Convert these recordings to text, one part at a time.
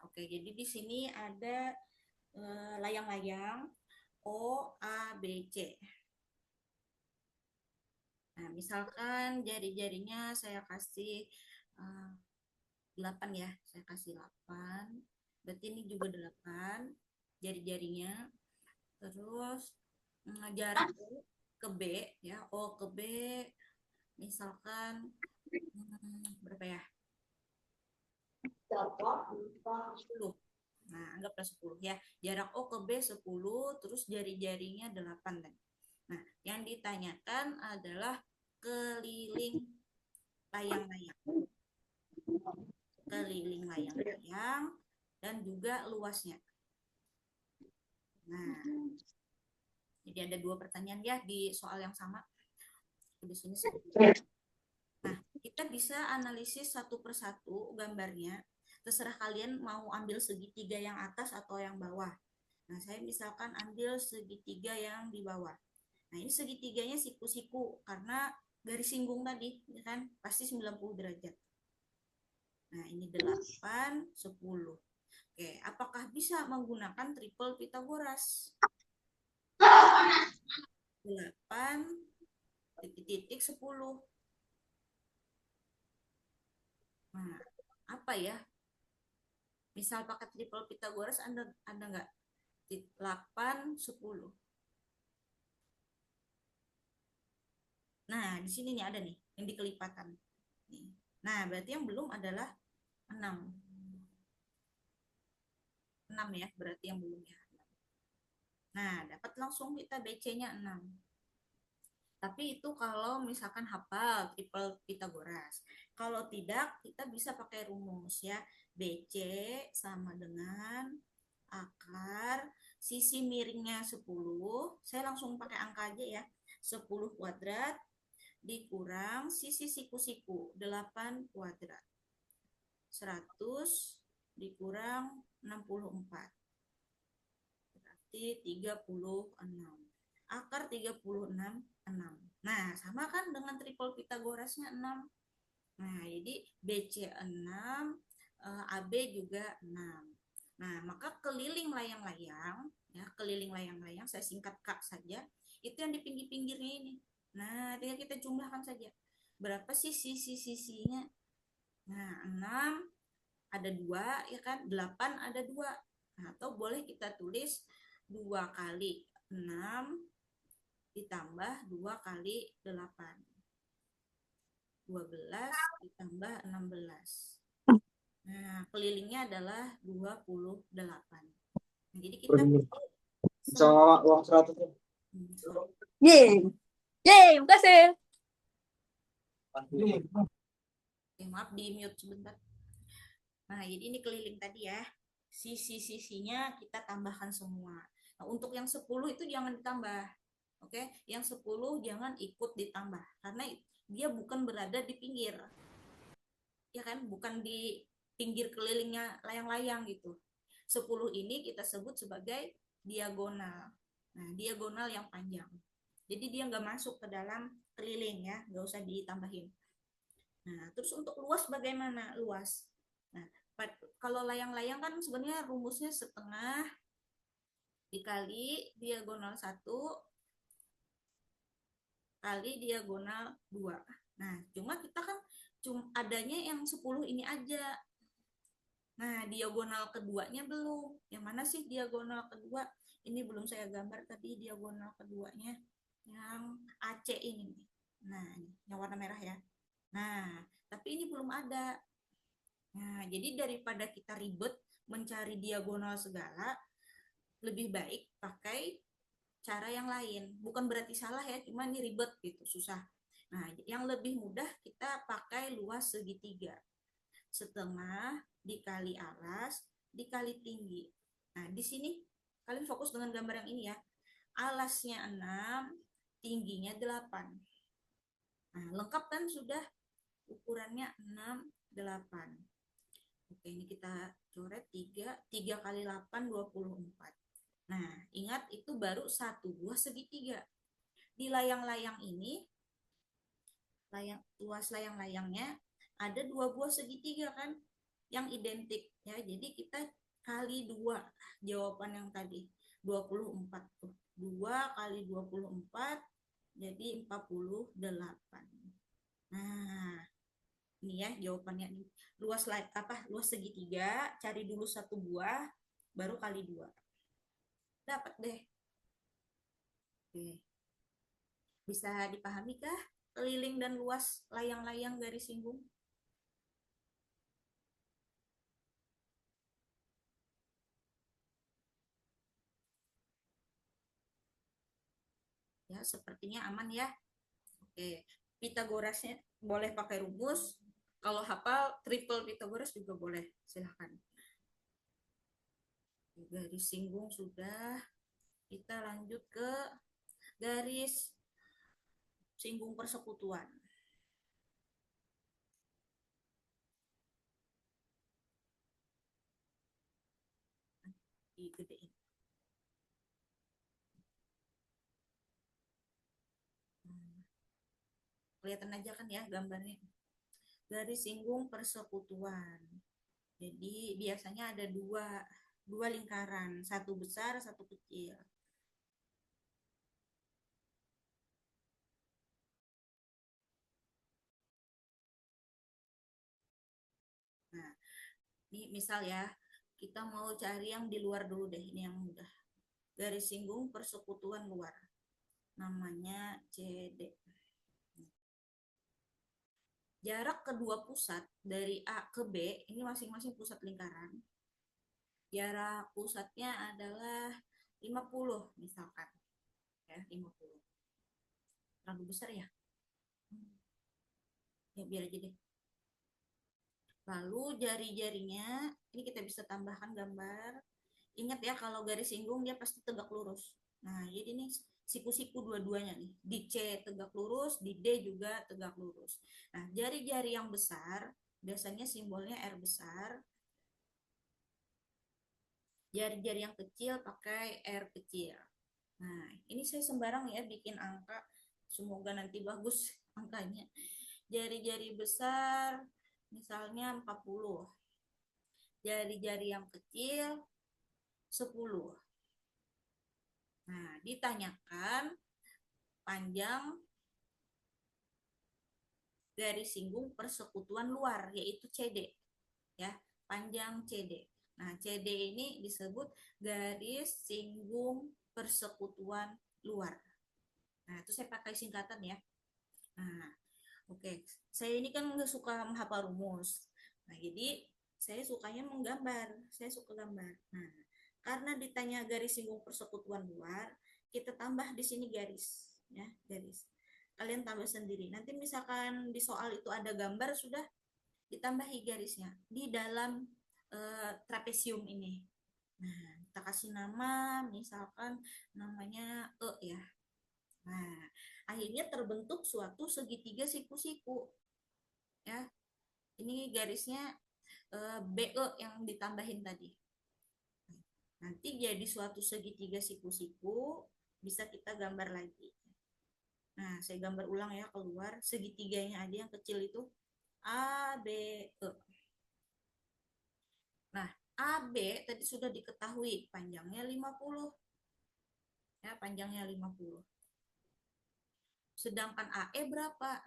Oke, jadi di sini ada layang-layang O, A, B, C. Nah, misalkan jari-jarinya saya kasih 8 ya. Saya kasih 8. Berarti ini juga 8 jari-jarinya. Terus jarak O ke B ya. O ke B misalkan berapa ya? 10. Nah, anggaplah 10 ya. Jarak O ke B 10, terus jari-jarinya 8 tadi. Nah, yang ditanyakan adalah keliling layang-layang. Keliling layang-layang dan juga luasnya. Nah, jadi ada 2 pertanyaan ya di soal yang sama. Di sini Nah, kita bisa analisis satu persatu gambarnya. Terserah kalian mau ambil segitiga yang atas atau yang bawah. Nah, saya misalkan ambil segitiga yang di bawah. Nah, ini segitiganya siku-siku karena garis singgung tadi, ya kan? Pasti 90 derajat. Nah, ini 8, 10. Oke, apakah bisa menggunakan triple Pitagoras? 8 titik-titik 10. Nah, apa ya? Misal pakai triple Pitagoras ada nggak? 8, 10. Nah, di sini nih ada nih yang dikelipatan. Nih. Nah, berarti yang belum adalah 6. 6 ya, berarti yang belum ya. Nah, dapat langsung kita BC-nya 6. Tapi itu kalau misalkan hafal triple Pitagoras. Kalau tidak, kita bisa pakai rumus ya. BC sama dengan akar sisi miringnya 10. Saya langsung pakai angka aja ya. 10 kuadrat dikurang sisi siku-siku 8 kuadrat. 100 dikurang 64. Berarti 36. Akar 36, 6. Nah, sama kan dengan triple Pitagorasnya 6. Nah, jadi BC 6, AB juga 6. Nah, maka keliling layang-layang, ya, keliling layang-layang, saya singkat K saja, itu yang di pinggir-pinggirnya ini. Nah, tinggal kita jumlahkan saja. Berapa sih sisi-sisinya? Nah, 6 ada 2, ya kan? 8 ada 2. Nah, atau boleh kita tulis 2 kali 6 ditambah 2 kali 8. 12 ditambah 16. Nah, kelilingnya adalah 28. Nah, jadi kita Sama uang 100. Yeay. Yeay, makasih. maaf di mute sebentar. Nah, jadi ini keliling tadi ya. Sisi-sisinya kita tambahkan semua. Nah, untuk yang 10 itu jangan ditambah. Oke, yang 10 jangan ikut ditambah karena dia bukan berada di pinggir. Ya kan, bukan di pinggir kelilingnya layang-layang gitu. 10 ini kita sebut sebagai diagonal. Nah, diagonal yang panjang. Jadi dia nggak masuk ke dalam keliling ya, nggak usah ditambahin. Nah, terus untuk luas bagaimana? Luas. Nah, kalau layang-layang kan sebenarnya rumusnya setengah dikali diagonal 1 kali diagonal 2. Nah, cuma kita kan adanya yang 10 ini aja. Nah, diagonal keduanya belum. Yang mana sih diagonal kedua? Ini belum saya gambar tadi diagonal keduanya. Yang AC ini. Nah, yang warna merah ya. Nah, tapi ini belum ada. Nah, jadi daripada kita ribet mencari diagonal segala, lebih baik pakai cara yang lain. Bukan berarti salah ya, cuma ini ribet gitu, susah. Nah, yang lebih mudah kita pakai luas segitiga. Setengah dikali alas dikali tinggi. Nah, di sini kalian fokus dengan gambar yang ini ya. Alasnya 6, tingginya 8. Nah, lengkap kan sudah ukurannya 6, 8. Oke, ini kita coret 3 kali 8, 24. Nah, ingat itu baru satu buah segitiga. Di layang-layang ini, luas layang-layangnya ada 2 buah segitiga kan? yang identik ya. Jadi kita kali 2 jawaban yang tadi 24 tuh. 2 kali 24 jadi 48. Nah, ini ya jawabannya nih. Luas segitiga, cari dulu satu buah baru kali 2. Dapat deh. Oke. Bisa dipahami kah keliling dan luas layang-layang garis singgung? Ya, sepertinya aman ya. Oke. Pitagorasnya boleh pakai rumus. Kalau hafal triple Pitagoras juga boleh. Silahkan. Garis singgung sudah. Kita lanjut ke garis singgung persekutuan. Digedein. Kelihatan aja kan ya gambarnya. Garis singgung persekutuan. Jadi biasanya ada dua lingkaran, satu besar, satu kecil. Nah, ini misal ya, kita mau cari yang di luar dulu deh, ini yang mudah. Garis singgung persekutuan luar. Namanya CD. Jarak kedua pusat dari A ke B, ini masing-masing pusat lingkaran. Jarak pusatnya adalah 50 misalkan. Ya, 50. Terlalu besar ya? Ya biar aja deh. Lalu jari-jarinya, ini kita bisa tambahkan gambar. Ingat ya, kalau garis singgung dia pasti tegak lurus. Nah, jadi ini siku-siku dua-duanya nih. Di C tegak lurus, di D juga tegak lurus. Nah, jari-jari yang besar, biasanya simbolnya R besar. Jari-jari yang kecil pakai R kecil. Nah, ini saya sembarang ya bikin angka. Semoga nanti bagus angkanya. Jari-jari besar, misalnya 40. Jari-jari yang kecil 10. Nah, ditanyakan panjang garis singgung persekutuan luar, yaitu CD. Ya, panjang CD. Nah, CD ini disebut garis singgung persekutuan luar. Nah, itu saya pakai singkatan ya. Nah, oke. Saya ini kan nggak suka menghafal rumus. Nah, jadi saya sukanya menggambar. Saya suka gambar. Nah, karena ditanya garis singgung persekutuan luar, kita tambah di sini garis, ya, garis. Kalian tambah sendiri. Nanti misalkan di soal itu ada gambar, sudah ditambahi garisnya di dalam trapesium ini. Nah, kita kasih nama, misalkan namanya E ya. Nah, akhirnya terbentuk suatu segitiga siku-siku. Ya, ini garisnya BE yang ditambahin tadi. Nanti jadi suatu segitiga siku-siku, bisa kita gambar lagi. Nah, saya gambar ulang ya keluar. Segitiganya aja yang kecil itu A, B, E. Nah, AB tadi sudah diketahui panjangnya 50. Ya, panjangnya 50. Sedangkan AE berapa?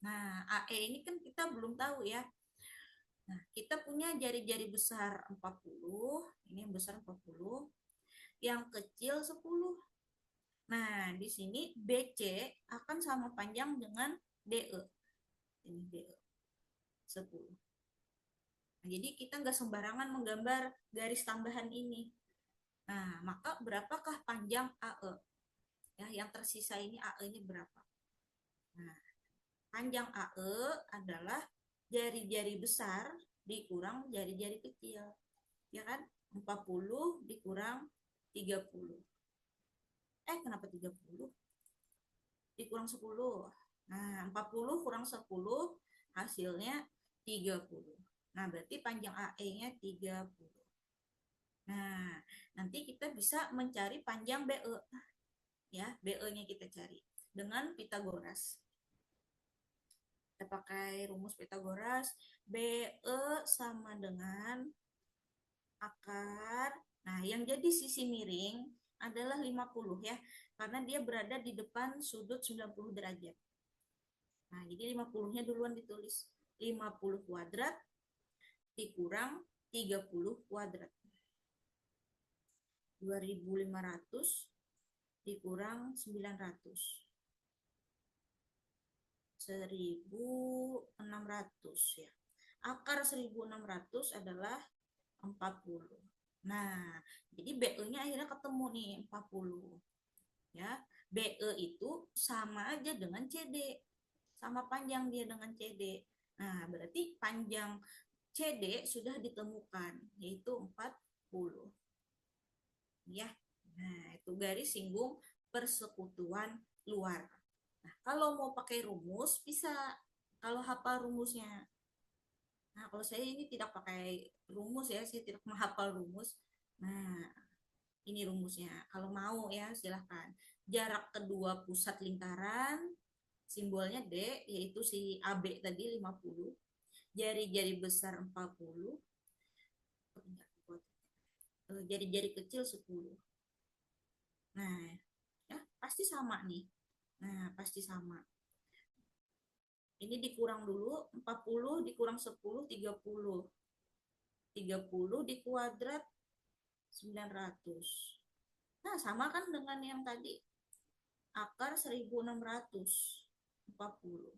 Nah, AE ini kan kita belum tahu ya. Nah, kita punya jari-jari besar 40, ini yang besar 40, yang kecil 10. Nah, di sini BC akan sama panjang dengan DE. Ini DE 10. Nah, jadi kita nggak sembarangan menggambar garis tambahan ini. Nah, maka berapakah panjang AE? Ya, yang tersisa ini AE-nya berapa? Nah, panjang AE adalah jari-jari besar dikurang jari-jari kecil. Ya kan? 40 dikurang 30. Kenapa 30? Dikurang 10. Nah, 40 kurang 10 hasilnya 30. Nah, berarti panjang AE-nya 30. Nah, nanti kita bisa mencari panjang BE. Ya, BE-nya kita cari dengan Pitagoras. Kita pakai rumus Pitagoras. BE sama dengan akar. Nah, yang jadi sisi miring adalah 50 ya. Karena dia berada di depan sudut 90 derajat. Nah, jadi 50-nya duluan ditulis. 50 kuadrat dikurang 30 kuadrat. 2.500 dikurang 900. 1.600 ya. Akar 1.600 adalah 40. Nah, jadi BE-nya akhirnya ketemu nih 40. Ya, BE itu sama aja dengan CD. Sama panjang dia dengan CD. Nah, berarti panjang CD sudah ditemukan, yaitu 40. Ya. Nah, itu garis singgung persekutuan luar. Nah, kalau mau pakai rumus bisa, kalau hafal rumusnya. Nah, kalau saya ini tidak pakai rumus ya, saya tidak menghafal rumus. Nah, ini rumusnya. Kalau mau ya silahkan. Jarak kedua pusat lingkaran, simbolnya D, yaitu si AB tadi 50. Jari-jari besar 40. Jari-jari kecil 10. Nah, ya pasti sama nih. Nah, pasti sama. Ini dikurang dulu, 40 dikurang 10, 30. 30 dikuadrat 900. Nah, sama kan dengan yang tadi. Akar 1.640.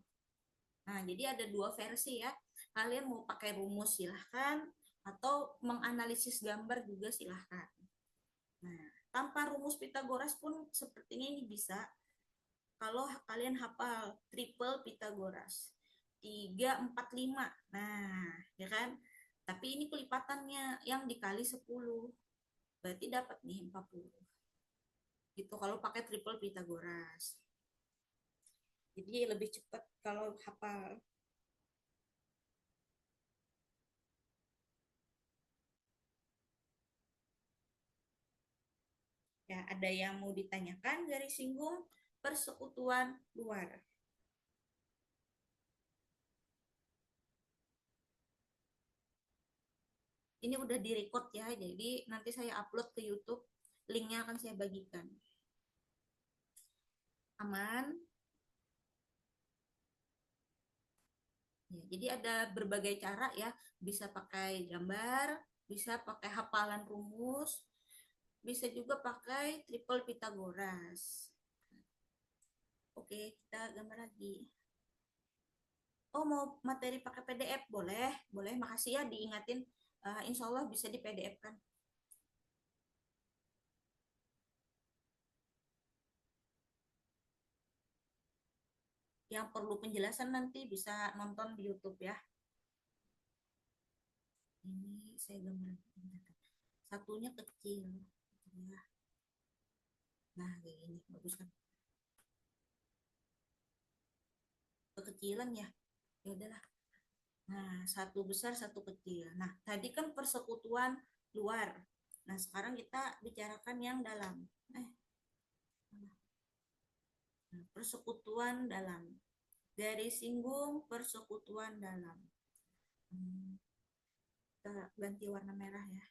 Nah, jadi ada dua versi ya. Kalian mau pakai rumus silahkan, atau menganalisis gambar juga silahkan. Nah, tanpa rumus Pitagoras pun sepertinya ini bisa. Kalau kalian hafal triple Pitagoras. 3, 4, 5. Nah, ya kan? Tapi ini kelipatannya yang dikali 10. Berarti dapat nih 40. Gitu kalau pakai triple Pitagoras. Jadi lebih cepat kalau hafal. Ya, ada yang mau ditanyakan garis singgung persekutuan luar. Ini udah direcord ya, jadi nanti saya upload ke YouTube. Linknya akan saya bagikan. Aman? Ya, jadi ada berbagai cara ya, bisa pakai gambar, bisa pakai hafalan rumus, bisa juga pakai triple Pitagoras. Oke, kita gambar lagi. Oh, mau materi pakai PDF? Boleh, boleh. Makasih ya diingatin. Insya Allah bisa di PDF kan. Yang perlu penjelasan nanti bisa nonton di YouTube ya. Ini saya gambar. Satunya kecil. Ya. Nah, kayak gini. Bagus kan? Kekecilan ya. Ya udahlah. Nah, satu besar, satu kecil. Nah, tadi kan persekutuan luar. Nah, sekarang kita bicarakan yang dalam. Nah, persekutuan dalam. Garis singgung persekutuan dalam. Kita ganti warna merah ya.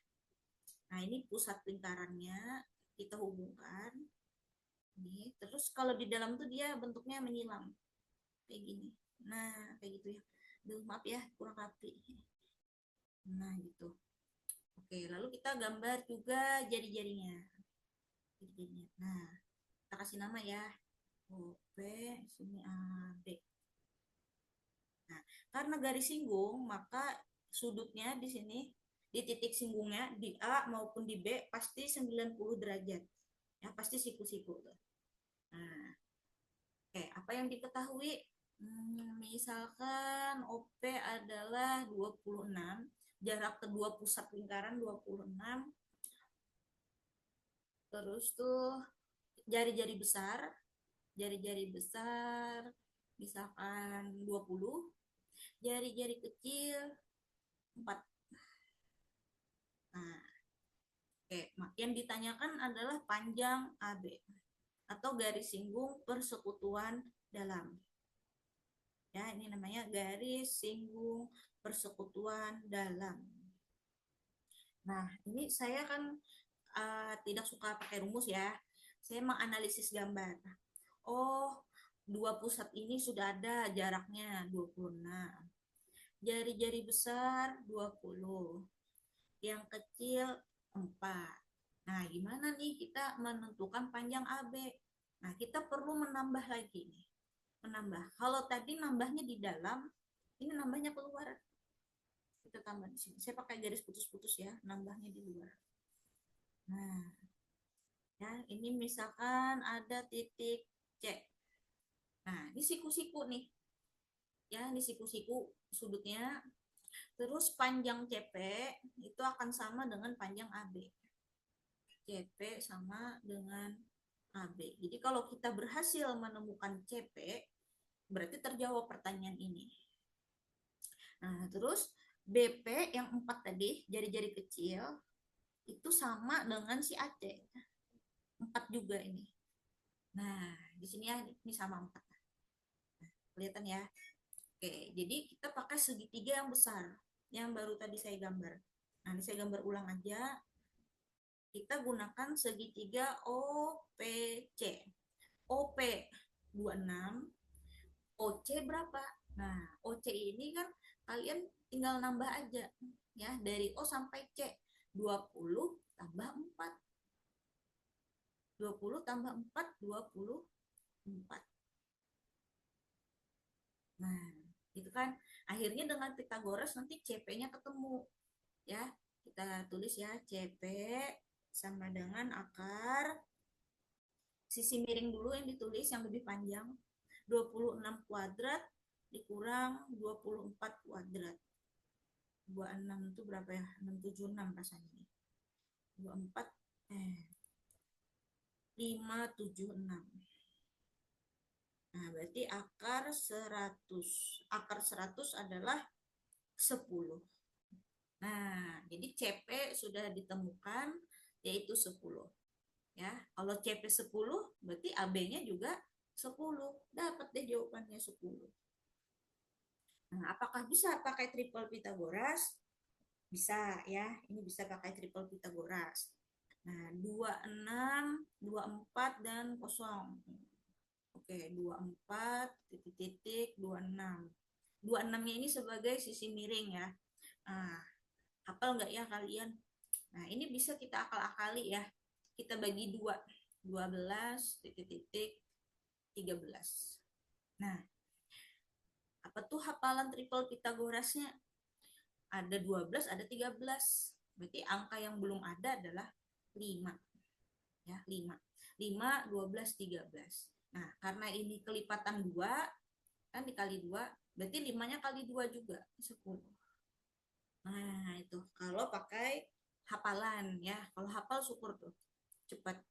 Nah, ini pusat lingkarannya kita hubungkan. Ini, terus kalau di dalam tuh dia bentuknya menyilang. Kayak gini. Nah, kayak gitu ya. Duh, maaf ya, kurang rapi. Nah, gitu. Oke, lalu kita gambar juga jari-jarinya. Jari-jarinya. Nah, kita kasih nama ya. OP, sini AB. Nah, karena garis singgung, maka sudutnya di sini, di titik singgungnya, di A maupun di B, pasti 90 derajat. Ya, pasti siku-siku. Nah, oke, apa yang diketahui? Misalkan OP adalah 26, jarak kedua pusat lingkaran 26, terus tuh jari-jari besar misalkan 20, jari-jari kecil 4. Nah, oke, yang ditanyakan adalah panjang AB atau garis singgung persekutuan dalam. Ya, ini namanya garis singgung persekutuan dalam. Nah, ini saya kan tidak suka pakai rumus ya. Saya menganalisis gambar. Oh, dua pusat ini sudah ada jaraknya 26. Jari-jari besar 20. Yang kecil 4. Nah, gimana nih kita menentukan panjang AB? Nah, kita perlu menambah lagi nih. Menambah. Kalau tadi nambahnya di dalam, ini nambahnya keluar. Kita tambah di sini. Saya pakai garis putus-putus ya, nambahnya di luar. Nah, ya, ini misalkan ada titik C. Nah, ini siku-siku nih. Ya, ini siku-siku sudutnya. Terus panjang CP itu akan sama dengan panjang AB. CP sama dengan AB. Jadi kalau kita berhasil menemukan CP, berarti terjawab pertanyaan ini. Nah, terus BP yang 4 tadi, jari-jari kecil, itu sama dengan si AC. 4 juga ini. Nah, di sini ya, ini sama 4. Nah, kelihatan ya. Oke, jadi kita pakai segitiga yang besar, yang baru tadi saya gambar. Nah, ini saya gambar ulang aja. Kita gunakan segitiga OPC. OP 26, OC berapa? Nah, OC ini kan kalian tinggal nambah aja ya, dari O sampai C. 20 tambah 4. 20 tambah 4, 24. Nah, itu kan akhirnya dengan Pitagoras nanti CP-nya ketemu. Ya, kita tulis ya, CP sama dengan akar sisi miring dulu yang ditulis yang lebih panjang. 26 kuadrat dikurang 24 kuadrat. 26 itu berapa ya? 676 rasanya nih. 24 576. Nah, berarti akar 100. Akar 100 adalah 10. Nah, jadi CP sudah ditemukan yaitu 10. Ya, kalau CP 10 berarti AB-nya juga 10. Dapat deh jawabannya 10. Nah, apakah bisa pakai triple Pitagoras? Bisa ya, ini bisa pakai triple Pitagoras. Nah, 26, 24 dan kosong. Oke, 24 titik-titik 26. 26-nya ini sebagai sisi miring ya. Nah, hafal nggak ya kalian? Nah, ini bisa kita akal-akali ya. Kita bagi 2. 12 titik-titik 13. Nah, apa tuh hafalan triple Pitagorasnya? Ada 12, ada 13. Berarti angka yang belum ada adalah 5. Ya, 5. 5, 12, 13. Nah, karena ini kelipatan 2, kan dikali 2, berarti 5-nya kali 2 juga, 10. Nah, itu kalau pakai hafalan ya. Kalau hafal syukur tuh, cepat.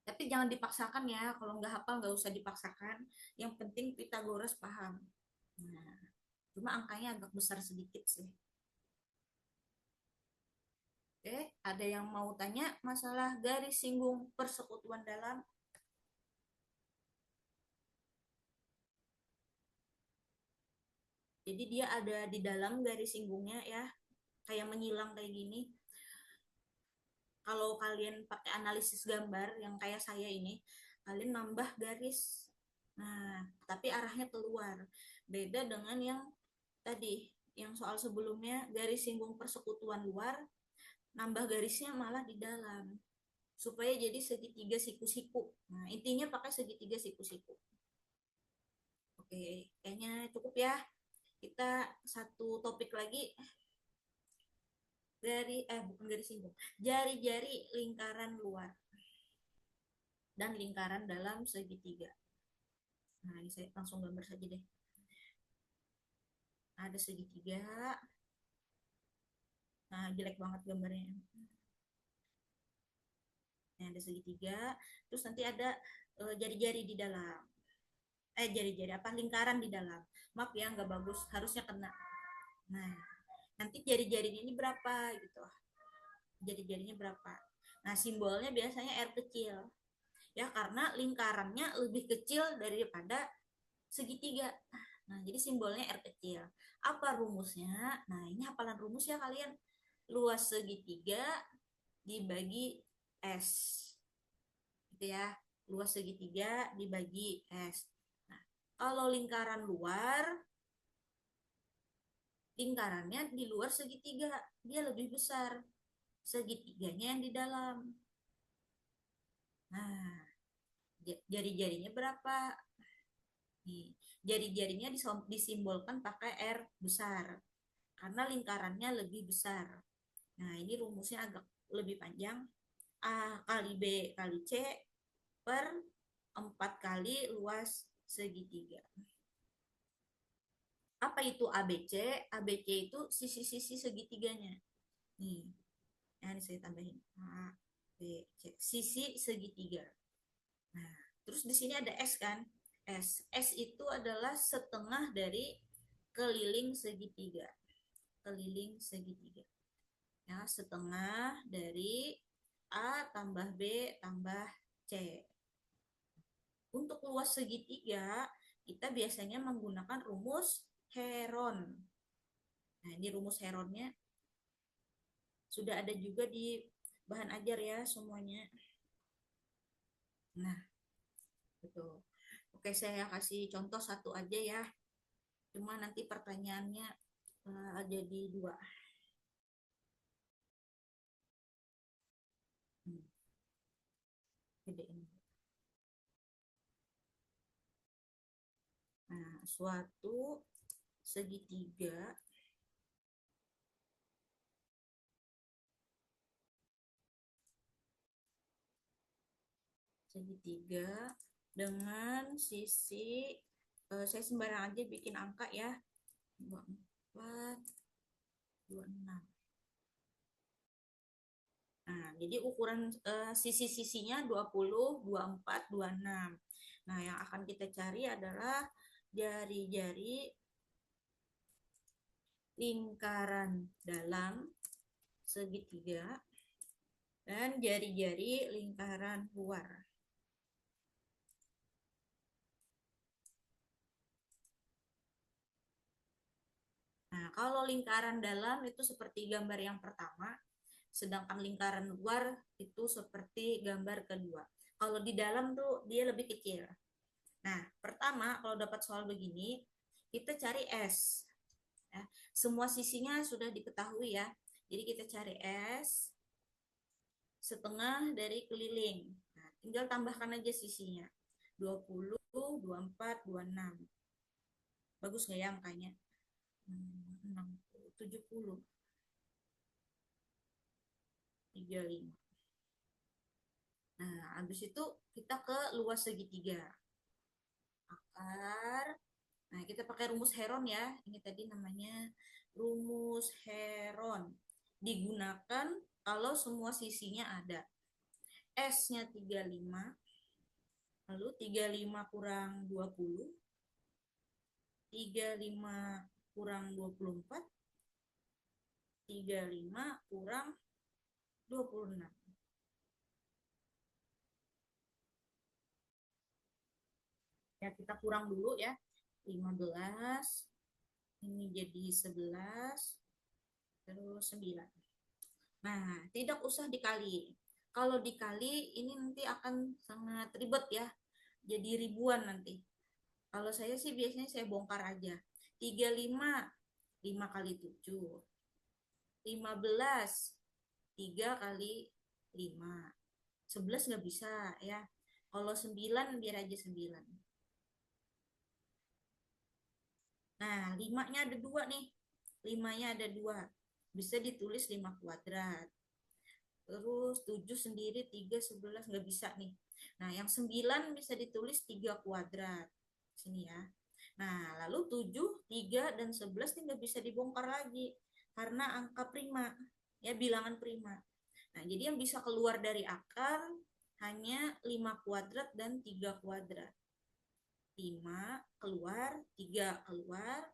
Tapi jangan dipaksakan ya, kalau nggak hafal nggak usah dipaksakan. Yang penting Pitagoras paham. Nah, cuma angkanya agak besar sedikit sih. Oke, ada yang mau tanya masalah garis singgung persekutuan dalam? Jadi dia ada di dalam garis singgungnya ya, kayak menyilang kayak gini. Kalau kalian pakai analisis gambar yang kayak saya ini, kalian nambah garis. Nah, tapi arahnya keluar. Beda dengan yang tadi, yang soal sebelumnya garis singgung persekutuan luar, nambah garisnya malah di dalam. Supaya jadi segitiga siku-siku. Nah, intinya pakai segitiga siku-siku. Oke, kayaknya cukup ya. Kita satu topik lagi dari bukan garis singgung, jari-jari lingkaran luar dan lingkaran dalam segitiga. Nah, ini saya langsung gambar saja deh. Ada segitiga. Nah, jelek banget gambarnya. Nah, ada segitiga. Terus nanti ada jari-jari di dalam. Jari-jari apa? Lingkaran di dalam. Maaf ya, nggak bagus. Harusnya kena. Nah, nanti jari-jarinya ini berapa gitu. Jari-jarinya berapa. Nah, simbolnya biasanya R kecil. Ya, karena lingkarannya lebih kecil daripada segitiga. Nah, jadi simbolnya R kecil. Apa rumusnya? Nah, ini hafalan rumus ya kalian. Luas segitiga dibagi S. Gitu ya. Luas segitiga dibagi S. Nah, kalau lingkaran luar, lingkarannya di luar segitiga, dia lebih besar. Segitiganya yang di dalam. Nah, jari-jarinya berapa? Nih, jari-jarinya disimbolkan pakai R besar karena lingkarannya lebih besar. Nah, ini rumusnya agak lebih panjang. A kali B kali C per 4 kali luas segitiga. Apa itu ABC? ABC itu sisi-sisi segitiganya. Nih, ini saya tambahin. A, B, C. Sisi segitiga. Nah, terus di sini ada S kan? S. S itu adalah setengah dari keliling segitiga. Keliling segitiga. Ya, setengah dari A tambah B tambah C. Untuk luas segitiga, kita biasanya menggunakan rumus Heron. Nah, ini rumus Heronnya sudah ada juga di bahan ajar ya semuanya. Nah, betul. Oke, saya kasih contoh satu aja ya. Cuma nanti pertanyaannya jadi dua. Gedein. Nah, suatu segitiga dengan sisi saya sembarang aja bikin angka ya. 24, 26. Nah, jadi ukuran sisi-sisinya 20, 24, 26. Nah, yang akan kita cari adalah jari-jari lingkaran dalam segitiga dan jari-jari lingkaran luar. Nah, kalau lingkaran dalam itu seperti gambar yang pertama, sedangkan lingkaran luar itu seperti gambar kedua. Kalau di dalam tuh dia lebih kecil. Nah, pertama kalau dapat soal begini, kita cari S. Ya, semua sisinya sudah diketahui ya. Jadi kita cari S setengah dari keliling. Nah, tinggal tambahkan aja sisinya. 20, 24, 26. Bagus nggak ya angkanya? 60, 70, 35. Nah, habis itu kita ke luas segitiga. Akar. Nah, kita pakai rumus Heron ya. Ini tadi namanya rumus Heron. Digunakan kalau semua sisinya ada. S-nya 35. Lalu 35 kurang 20. 35 kurang 24. 35 kurang 26. Ya, kita kurang dulu ya. 15. Ini jadi 11. Terus 9. Nah, tidak usah dikali. Kalau dikali, ini nanti akan sangat ribet ya. Jadi ribuan nanti. Kalau saya sih biasanya saya bongkar aja. 35, 5 kali 7. 15, 3 kali 5. 11 nggak bisa ya. Kalau 9, biar aja 9. Nah, 5-nya ada 2 nih. 5-nya ada 2. Bisa ditulis 5 kuadrat. Terus 7 sendiri 3, 11 nggak bisa nih. Nah, yang 9 bisa ditulis 3 kuadrat. Sini ya. Nah, lalu 7, 3, dan 11 ini nggak bisa dibongkar lagi. Karena angka prima. Ya, bilangan prima. Nah, jadi yang bisa keluar dari akar hanya 5 kuadrat dan 3 kuadrat. 5 keluar, 3 keluar.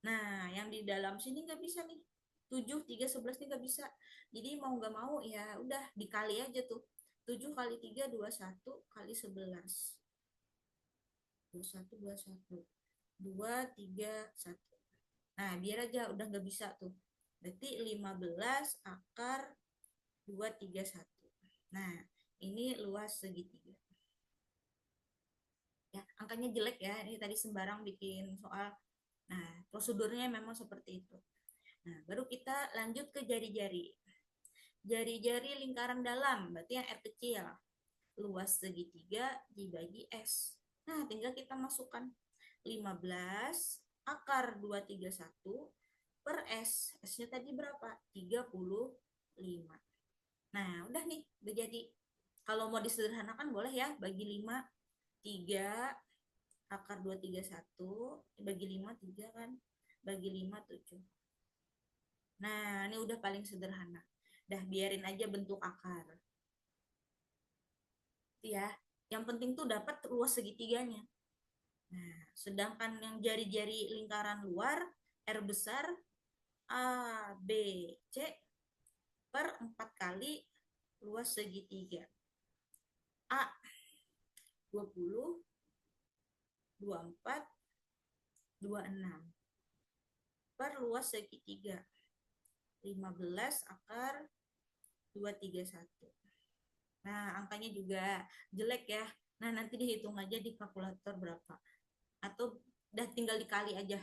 Nah, yang di dalam sini nggak bisa nih. 7, 3, 11 ini nggak bisa. Jadi mau nggak mau ya udah dikali aja tuh. 7 kali 3, 21 kali 11. 21, 21. 2, 3, 1. Nah, biar aja udah nggak bisa tuh. Berarti 15 akar 2, 3, 1. Nah, ini luas segitiga. Ya, angkanya jelek ya. Ini tadi sembarang bikin soal. Nah, prosedurnya memang seperti itu. Nah, baru kita lanjut ke jari-jari. Jari-jari lingkaran dalam, berarti yang R kecil. Luas segitiga dibagi S. Nah, tinggal kita masukkan 15 akar 231 per S. S-nya tadi berapa? 35. Nah, udah nih, udah jadi. Kalau mau disederhanakan boleh ya, bagi 5, 3 akar 231, bagi 5, 3 kan, bagi 5, 7. Nah, ini udah paling sederhana. Dah, biarin aja bentuk akar. Ya, yang penting tuh dapat luas segitiganya. Nah, sedangkan yang jari-jari lingkaran luar, R besar, A, B, C, per 4 kali luas segitiga. A, 20, 24, 26. Per luas segitiga. 15 akar 231. Nah, angkanya juga jelek ya. Nah, nanti dihitung aja di kalkulator berapa. Atau udah tinggal dikali aja.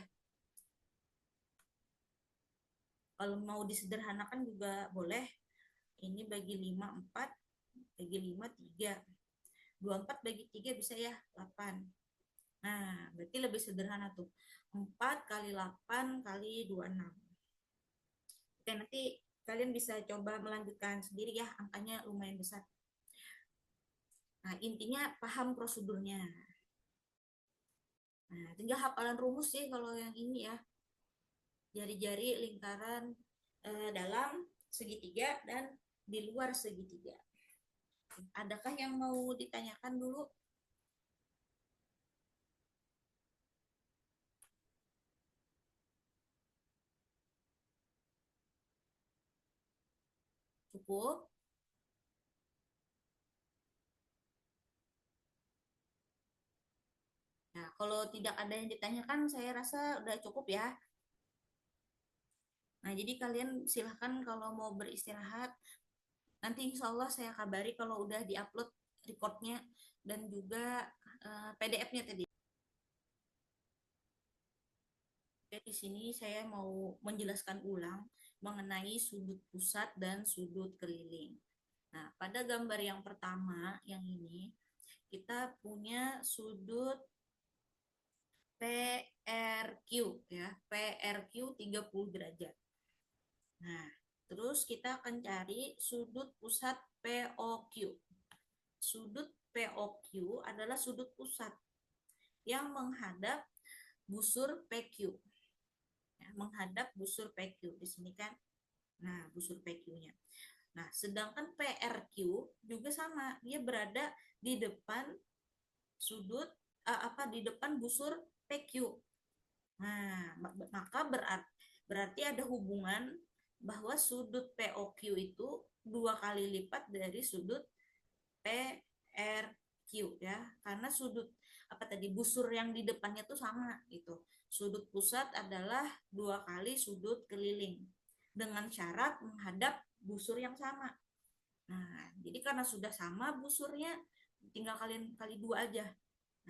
Kalau mau disederhanakan juga boleh. Ini bagi 5, 4. Bagi 5, 3. 24 bagi 3 bisa ya, 8. Nah, berarti lebih sederhana tuh. 4 kali 8 kali 26. Oke, nanti kalian bisa coba melanjutkan sendiri ya. Angkanya lumayan besar. Nah, intinya paham prosedurnya. Nah, tinggal hafalan rumus sih kalau yang ini ya. Jari-jari lingkaran dalam segitiga dan di luar segitiga. Adakah yang mau ditanyakan dulu? Cukup? Nah, kalau tidak ada yang ditanyakan, saya rasa udah cukup ya. Nah, jadi kalian silahkan kalau mau beristirahat. Nanti insya Allah saya kabari kalau udah diupload recordnya dan juga PDF-nya tadi. Oke, di sini saya mau menjelaskan ulang mengenai sudut pusat dan sudut keliling. Nah, pada gambar yang pertama, yang ini, kita punya sudut PRQ ya, PRQ 30 derajat. Nah, terus kita akan cari sudut pusat POQ. Sudut POQ adalah sudut pusat yang menghadap busur PQ. Ya, menghadap busur PQ di sini kan. Nah, busur PQ-nya. Nah, sedangkan PRQ juga sama, dia berada di depan sudut di depan busur PQ. Nah, maka berarti ada hubungan bahwa sudut POQ itu 2 kali lipat dari sudut PRQ ya, karena sudut busur yang di depannya tuh sama gitu. Sudut pusat adalah 2 kali sudut keliling dengan syarat menghadap busur yang sama. Nah, jadi karena sudah sama busurnya, tinggal kalian kali 2 aja.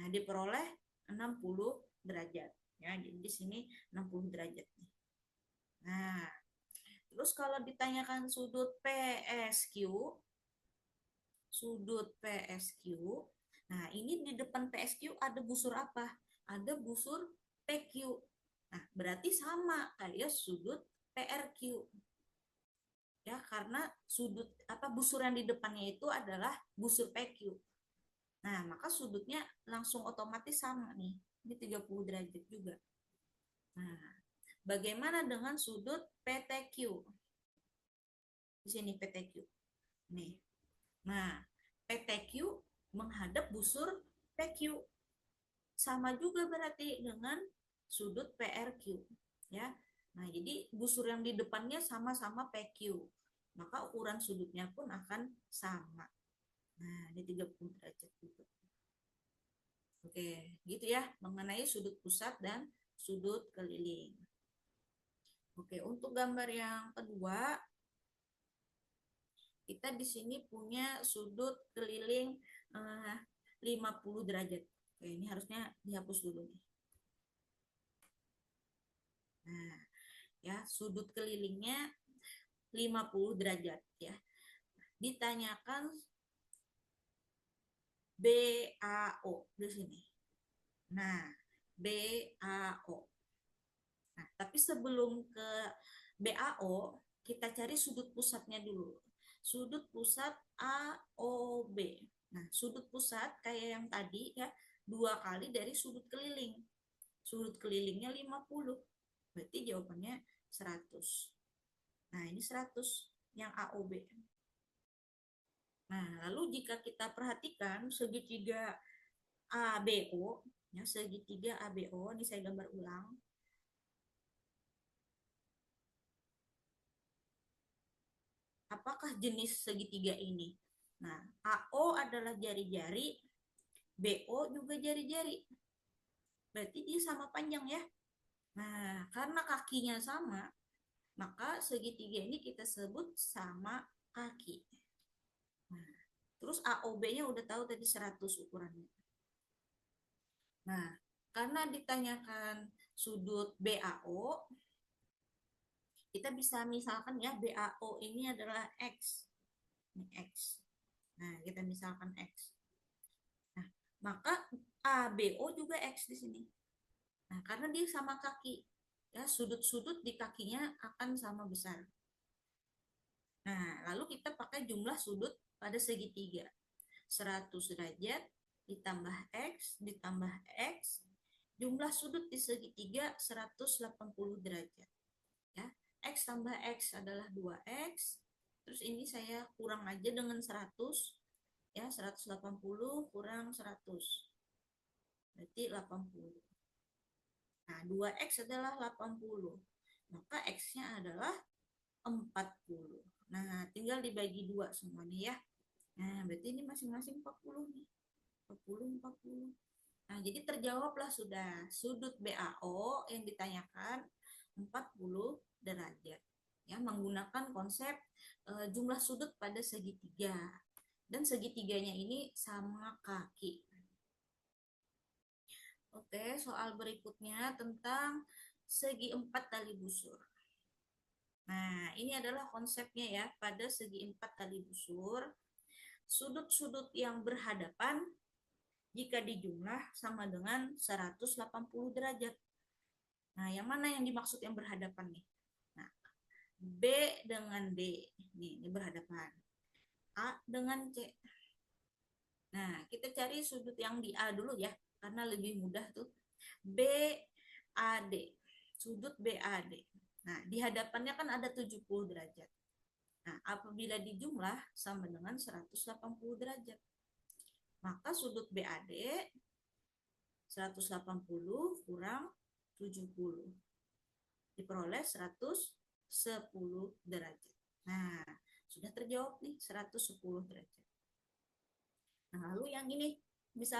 Nah, diperoleh 60 derajat. Ya, jadi di sini 60 derajat. Nah, terus kalau ditanyakan sudut PSQ, nah ini di depan PSQ ada busur apa? Ada busur PQ. Nah, berarti sama kayak sudut PRQ. Ya, karena sudut busur yang di depannya itu adalah busur PQ. Nah, maka sudutnya langsung otomatis sama nih. Ini 30 derajat juga. Nah, bagaimana dengan sudut PTQ? Di sini PTQ. Nih. Nah, PTQ menghadap busur PQ. Sama juga berarti dengan sudut PRQ, ya. Nah, jadi busur yang di depannya sama-sama PQ. Maka ukuran sudutnya pun akan sama. Nah, ini 30 derajat juga. Oke, gitu ya mengenai sudut pusat dan sudut keliling. Oke, untuk gambar yang kedua, kita di sini punya sudut keliling 50 derajat. Oke, ini harusnya dihapus dulu nih. Nah, ya, sudut kelilingnya 50 derajat ya. Ditanyakan BAO di sini. Nah, BAO. Nah, tapi sebelum ke BAO, kita cari sudut pusatnya dulu. Sudut pusat AOB. Nah, sudut pusat kayak yang tadi ya, 2 kali dari sudut keliling. Sudut kelilingnya 50. Berarti jawabannya 100. Nah, ini 100 yang AOB. Nah, lalu jika kita perhatikan segitiga ABO, ya, segitiga ABO, ini saya gambar ulang. Apakah jenis segitiga ini? Nah, AO adalah jari-jari, BO juga jari-jari. Berarti dia sama panjang ya. Nah, karena kakinya sama, maka segitiga ini kita sebut sama kaki. Nah, terus AOB-nya udah tahu tadi 100 ukurannya. Nah, karena ditanyakan sudut BAO, kita bisa misalkan ya BAO ini adalah X. Ini X. Nah, kita misalkan X. Nah, maka ABO juga X di sini. Nah, karena dia sama kaki, ya sudut-sudut di kakinya akan sama besar. Nah, lalu kita pakai jumlah sudut pada segitiga. 100 derajat ditambah X ditambah X, jumlah sudut di segitiga 180 derajat. Ya, X tambah X adalah 2X. Terus ini saya kurang aja dengan 100. Ya, 180 kurang 100. Berarti 80. Nah, 2X adalah 80. Maka X-nya adalah 40. Nah, tinggal dibagi 2 semuanya ya. Nah, berarti ini masing-masing 40 nih. 40, 40. Nah, jadi terjawablah sudah sudut BAO yang ditanyakan 40 derajat. Ya, menggunakan konsep jumlah sudut pada segitiga. Dan segitiganya ini sama kaki. Oke, soal berikutnya tentang segi 4 tali busur. Nah, ini adalah konsepnya ya. Pada segi 4 tali busur, sudut-sudut yang berhadapan jika dijumlah sama dengan 180 derajat. Nah, yang mana yang dimaksud yang berhadapan nih? Nah, B dengan D. Nih, ini berhadapan. A dengan C. Nah, kita cari sudut yang di A dulu ya, karena lebih mudah tuh. BAD. Sudut BAD. Nah, di hadapannya kan ada 70 derajat. Nah, apabila dijumlah sama dengan 180 derajat. Maka sudut BAD 180 kurang 70. Diperoleh 110 derajat. Nah, sudah terjawab nih 110 derajat. Nah, lalu yang ini, misalnya